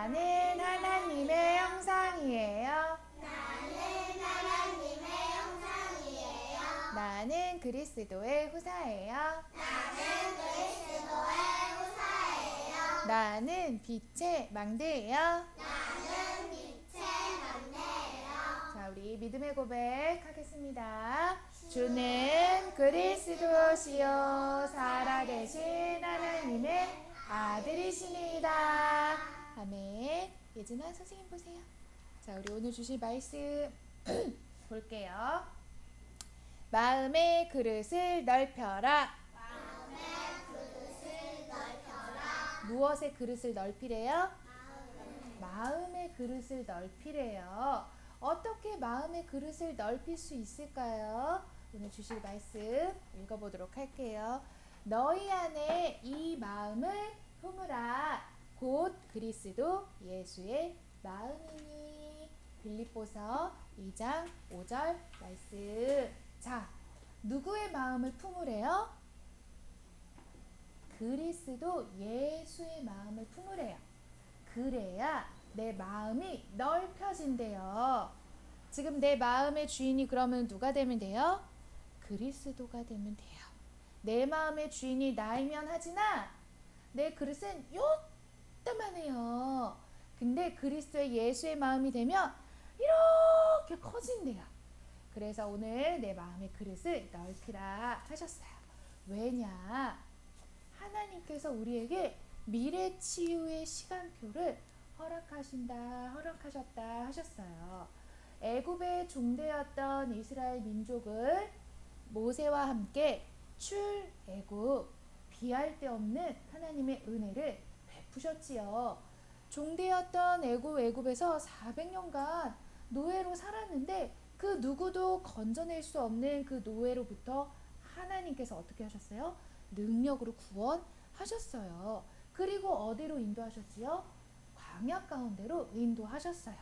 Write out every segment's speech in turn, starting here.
나는 하나님의 형상이에요. 나는 하나님의 형상이에요. 나는 그리스도의 후사예요. 나는 그리스도의 후사예요. 나는 빛의 망대예요. 나는 빛의 망대예요. 자, 우리 믿음의 고백 하겠습니다. 주는 그리스도시요 살아계신 하나님의 아들이십니다. 아멘. 예진아 선생님 보세요. 자, 우리 오늘 주실 말씀 볼게요. 마음의 그릇을 넓혀라. 마음의 그릇을 넓혀라. 무엇의 그릇을 넓히래요? 마음의 그릇을 넓히래요. 어떻게 마음의 그릇을 넓힐 수 있을까요? 오늘 주실 말씀 읽어보도록 할게요. 너희 안에 이 마음을 품으라. 곧 그리스도 예수의 마음이니. 빌립보서 2장 5절 말씀. 자, 누구의 마음을 품으래요? 그리스도 예수의 마음을 품으래요. 그래야 내 마음이 넓혀진대요. 지금 내 마음의 주인이 그러면 누가 되면 돼요? 그리스도가 되면 돼요. 내 마음의 주인이 나이면 하지나 내 그릇은 요따만해요. 근데 그리스도의 예수의 마음이 되면 이렇게 커진대요. 그래서 오늘 내 마음의 그릇을 넓히라 하셨어요. 왜냐? 하나님께서 우리에게 미래 치유의 시간표를 허락하셨다 하셨어요. 애굽의 종되었던 이스라엘 민족을 모세와 함께 출애굽 비할 데 없는 하나님의 은혜를 베푸셨지요. 종되었던 애굽에서 400년간 노예로 살았는데 그 누구도 건져낼 수 없는 그 노예로부터 하나님께서 어떻게 하셨어요? 능력으로 구원하셨어요. 그리고 어디로 인도하셨지요? 광야 가운데로 인도하셨어요.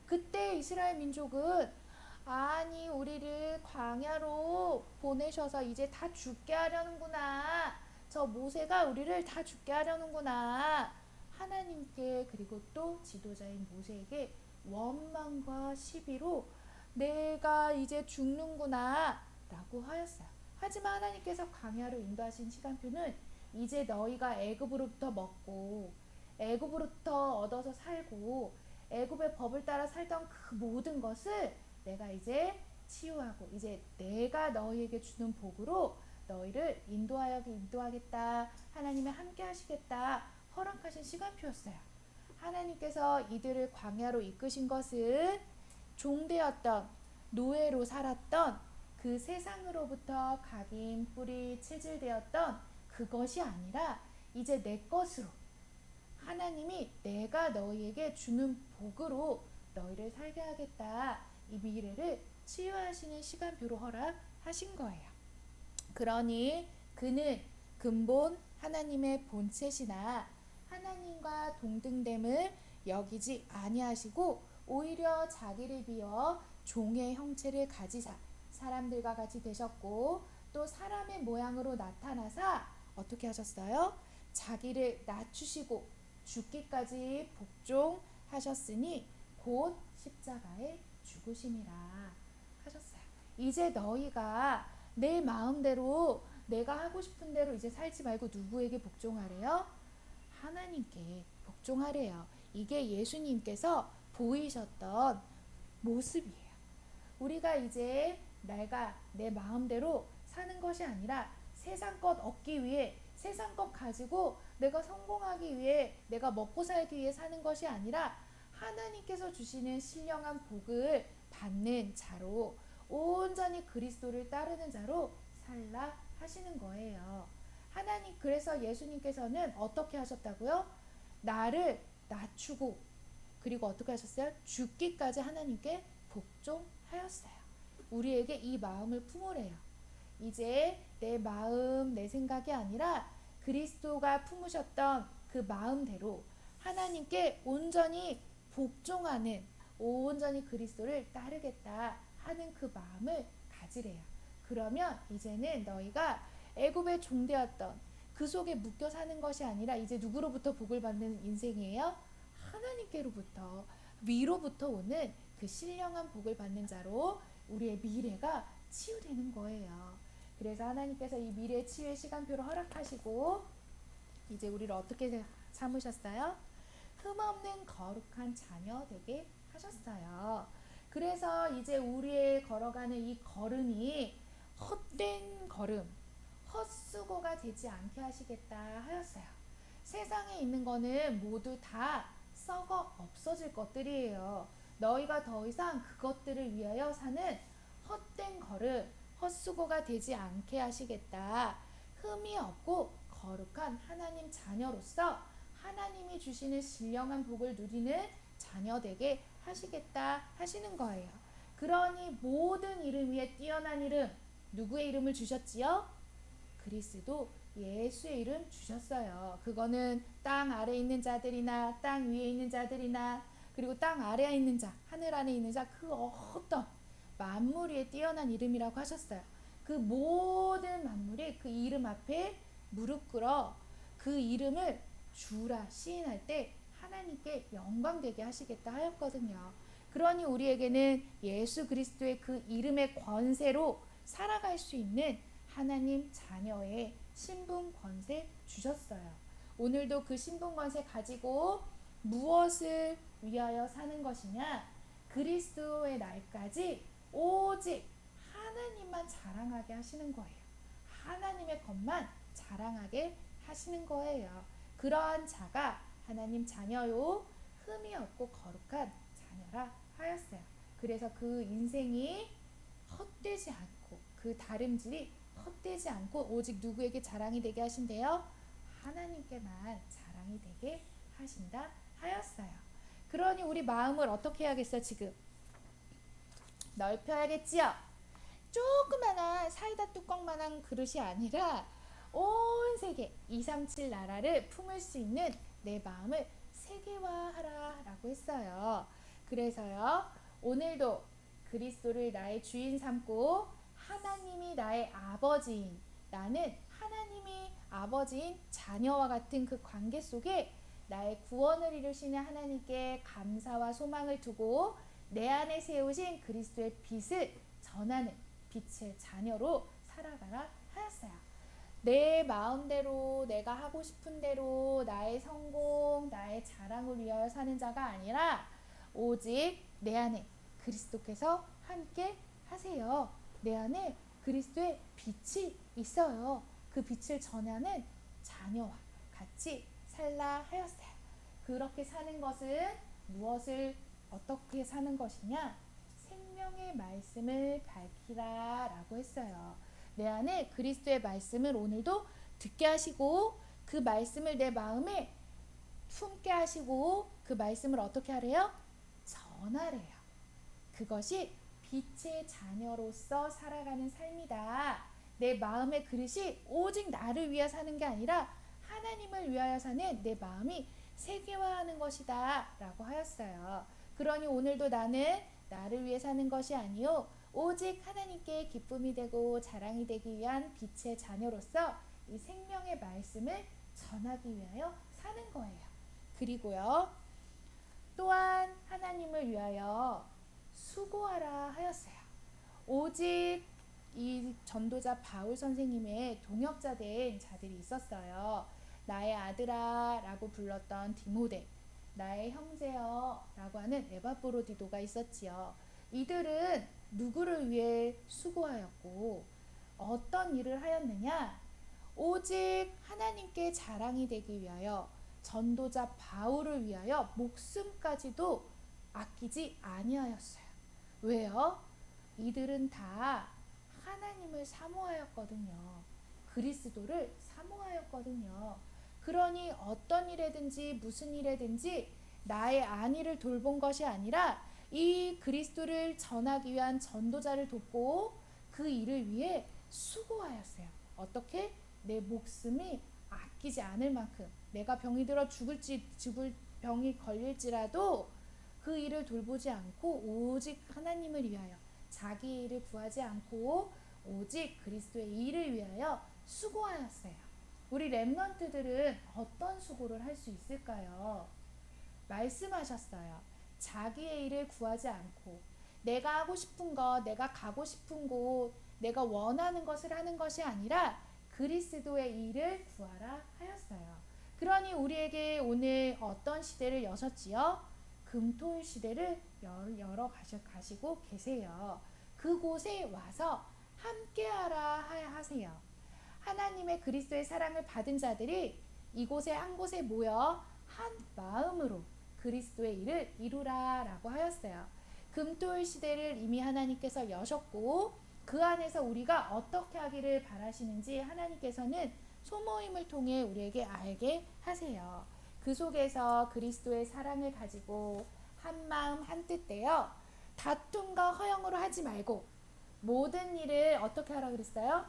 그때 이스라엘 민족은 아니 우리를 광야로 보내셔서 이제 다 죽게 하려는구나. 저 모세가 우리를 다 죽게 하려는구나. 하나님께 그리고 또 지도자인 모세에게 원망과 시비로 내가 이제 죽는구나 라고 하였어요. 하지만 하나님께서 광야로 인도하신 시간표는 이제 너희가 애굽으로부터 먹고 애굽으로부터 얻어서 살고 애굽의 법을 따라 살던 그 모든 것을 내가 이제 치유하고 이제 내가 너희에게 주는 복으로 너희를 인도하겠다. 하나님이 함께 하시겠다. 허락하신 시간표였어요. 하나님께서 이들을 광야로 이끄신 것은 종되었던 노예로 살았던 그 세상으로부터 각인 뿌리 체질되었던 그것이 아니라 이제 내 것으로 하나님이 내가 너희에게 주는 복으로 너희를 살게 하겠다. 이 미래를 치유하시는 시간표로 허락하신 거예요. 그러니 그는 근본 하나님의 본체시나 하나님과 동등됨을 여기지 아니하시고 오히려 자기를 비워 종의 형체를 가지사 사람들과 같이 되셨고 또 사람의 모양으로 나타나사 어떻게 하셨어요? 자기를 낮추시고 죽기까지 복종하셨으니 곧 십자가에 죽으심이라 하셨어요. 이제 너희가 내 마음대로 내가 하고 싶은 대로 이제 살지 말고 누구에게 복종하래요? 하나님께 복종하래요. 이게 예수님께서 보이셨던 모습이에요. 우리가 이제 내가 내 마음대로 사는 것이 아니라 세상 것 얻기 위해 세상 것 가지고 내가 성공하기 위해 내가 먹고 살기 위해 사는 것이 아니라 하나님께서 주시는 신령한 복을 받는 자로 온전히 그리스도를 따르는 자로 살라 하시는 거예요. 하나님 그래서 예수님께서는 어떻게 하셨다고요? 나를 낮추고 그리고 어떻게 하셨어요? 죽기까지 하나님께 복종하였어요. 우리에게 이 마음을 품으래요. 이제 내 마음, 내 생각이 아니라 그리스도가 품으셨던 그 마음대로 하나님께 온전히 복종하는 온전히 그리스도를 따르겠다 하는 그 마음을 가지래요. 그러면 이제는 너희가 애굽의 종되었던 그 속에 묶여 사는 것이 아니라 이제 누구로부터 복을 받는 인생이에요? 하나님께로부터 위로부터 오는 그 신령한 복을 받는 자로 우리의 미래가 치유되는 거예요. 그래서 하나님께서 이 미래 치유의 시간표를 허락하시고 이제 우리를 어떻게 삼으셨어요? 흠없는 거룩한 자녀 되게 하셨어요. 그래서 이제 우리의 걸어가는 이 걸음이 헛된 걸음, 헛수고가 되지 않게 하시겠다 하였어요. 세상에 있는 거는 모두 다 썩어 없어질 것들이에요. 너희가 더 이상 그것들을 위하여 사는 헛된 걸음, 헛수고가 되지 않게 하시겠다. 흠이 없고 거룩한 하나님 자녀로서 하나님이 주시는 신령한 복을 누리는 자녀 되게 하시겠다 하시는 거예요. 그러니 모든 이름 위에 뛰어난 이름, 누구의 이름을 주셨지요? 그리스도 예수의 이름 주셨어요. 그거는 땅 아래에 있는 자들이나 땅 위에 있는 자들이나 그리고 땅 아래에 있는 자, 하늘 안에 있는 자, 그 어떤 만물 위에 뛰어난 이름이라고 하셨어요. 그 모든 만물이 그 이름 앞에 무릎 꿇어 그 이름을 주라 시인할 때 하나님께 영광되게 하시겠다 하였거든요. 그러니 우리에게는 예수 그리스도의 그 이름의 권세로 살아갈 수 있는 하나님 자녀의 신분 권세 주셨어요. 오늘도 그 신분 권세 가지고 무엇을 위하여 사는 것이냐? 그리스도의 날까지 오직 하나님만 자랑하게 하시는 거예요. 하나님의 것만 자랑하게 하시는 거예요. 그러한 자가 하나님 자녀요 흠이 없고 거룩한 자녀라 하였어요. 그래서 그 인생이 헛되지 않고 그 다름질이 헛되지 않고 오직 누구에게 자랑이 되게 하신대요? 하나님께만 자랑이 되게 하신다 하였어요. 그러니 우리 마음을 어떻게 해야겠어? 지금 넓혀야겠지요? 조그만한 사이다 뚜껑만한 그릇이 아니라 온 세계 237 나라를 품을 수 있는 내 마음을 세계화하라 라고 했어요. 그래서요 오늘도 그리스도를 나의 주인 삼고 하나님이 나의 아버지인 나는 하나님이 아버지인 자녀와 같은 그 관계 속에 나의 구원을 이루시는 하나님께 감사와 소망을 두고 내 안에 세우신 그리스도의 빛을 전하는 빛의 자녀로 살아가라 하였어요. 내 마음대로 내가 하고 싶은 대로 나의 성공, 나의 자랑을 위하여 사는 자가 아니라 오직 내 안에 그리스도께서 함께 하세요. 내 안에 그리스도의 빛이 있어요. 그 빛을 전하는 자녀와 같이 살라 하였어요. 그렇게 사는 것은 무엇을 어떻게 사는 것이냐? 생명의 말씀을 밝히라 라고 했어요. 내 안에 그리스도의 말씀을 오늘도 듣게 하시고 그 말씀을 내 마음에 품게 하시고 그 말씀을 어떻게 하래요? 전하래요. 그것이 빛의 자녀로서 살아가는 삶이다. 내 마음의 그릇이 오직 나를 위해 사는 게 아니라 하나님을 위하여 사는 내 마음이 세계화하는 것이다 라고 하였어요. 그러니 오늘도 나는 나를 위해 사는 것이 아니요 오직 하나님께 기쁨이 되고 자랑이 되기 위한 빛의 자녀로서 이 생명의 말씀을 전하기 위하여 사는 거예요. 그리고요 또한 하나님을 위하여 수고하라 하였어요. 오직 이 전도자 바울 선생님의 동역자 된 자들이 있었어요. 나의 아들아 라고 불렀던 디모데, 나의 형제여 라고 하는 에바브로디도가 있었지요. 이들은 누구를 위해 수고하였고 어떤 일을 하였느냐? 오직 하나님께 자랑이 되기 위하여 전도자 바울을 위하여 목숨까지도 아끼지 아니하였어요. 왜요? 이들은 다 하나님을 사모하였거든요. 그리스도를 사모하였거든요. 그러니 어떤 일에든지 무슨 일에든지 나의 안위를 돌본 것이 아니라 이 그리스도를 전하기 위한 전도자를 돕고 그 일을 위해 수고하였어요. 어떻게? 내 목숨이 아끼지 않을 만큼 내가 병이 들어 죽을 병이 걸릴지라도 그 일을 돌보지 않고 오직 하나님을 위하여 자기 일을 구하지 않고 오직 그리스도의 일을 위하여 수고하였어요. 우리 렘넌트들은 어떤 수고를 할 수 있을까요? 말씀하셨어요. 자기의 일을 구하지 않고 내가 하고 싶은 것, 내가 가고 싶은 곳, 내가 원하는 것을 하는 것이 아니라 그리스도의 일을 구하라 하였어요. 그러니 우리에게 오늘 어떤 시대를 여셨지요? 금토일 시대를 열어 가시고 계세요. 그곳에 와서 함께하라 하세요. 하나님의 그리스도의 사랑을 받은 자들이 이곳에 한 곳에 모여 한 마음으로 그리스도의 일을 이루라 라고 하였어요. 금토일 시대를 이미 하나님께서 여셨고 그 안에서 우리가 어떻게 하기를 바라시는지 하나님께서는 소모임을 통해 우리에게 알게 하세요. 그 속에서 그리스도의 사랑을 가지고 한 마음 한 뜻되어 다툼과 허영으로 하지 말고 모든 일을 어떻게 하라 그랬어요?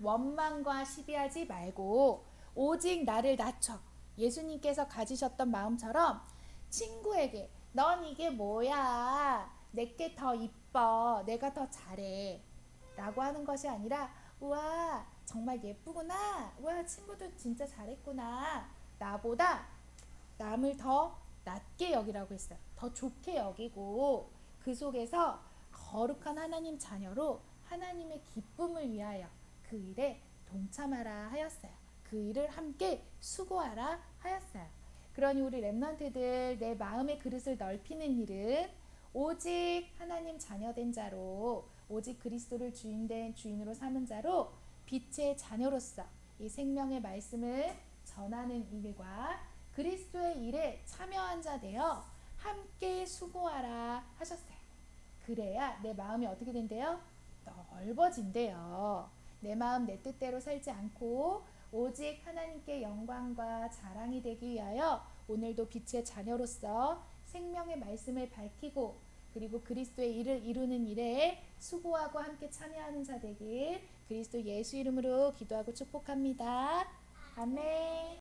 원망과 시비하지 말고 오직 나를 낮춰 예수님께서 가지셨던 마음처럼 친구에게 넌 이게 뭐야? 내게 더 이뻐. 내가 더 잘해. 라고 하는 것이 아니라 우와 정말 예쁘구나. 우와 친구도 진짜 잘했구나. 나보다 남을 더 낮게 여기라고 했어요. 더 좋게 여기고 그 속에서 거룩한 하나님 자녀로 하나님의 기쁨을 위하여 그 일에 동참하라 하였어요. 그 일을 함께 수고하라 하였어요. 그러니 우리 렘넌트들 내 마음의 그릇을 넓히는 일은 오직 하나님 자녀된 자로 오직 그리스도를 주인으로 삼은 자로 빛의 자녀로서 이 생명의 말씀을 전하는 일과 그리스도의 일에 참여한 자 되어 함께 수고하라 하셨어요. 그래야 내 마음이 어떻게 된대요? 넓어진대요. 내 마음 내 뜻대로 살지 않고 오직 하나님께 영광과 자랑이 되기 위하여 오늘도 빛의 자녀로서 생명의 말씀을 밝히고 그리고 그리스도의 일을 이루는 일에 수고하고 함께 참여하는 자 되길 그리스도 예수 이름으로 기도하고 축복합니다. 아멘.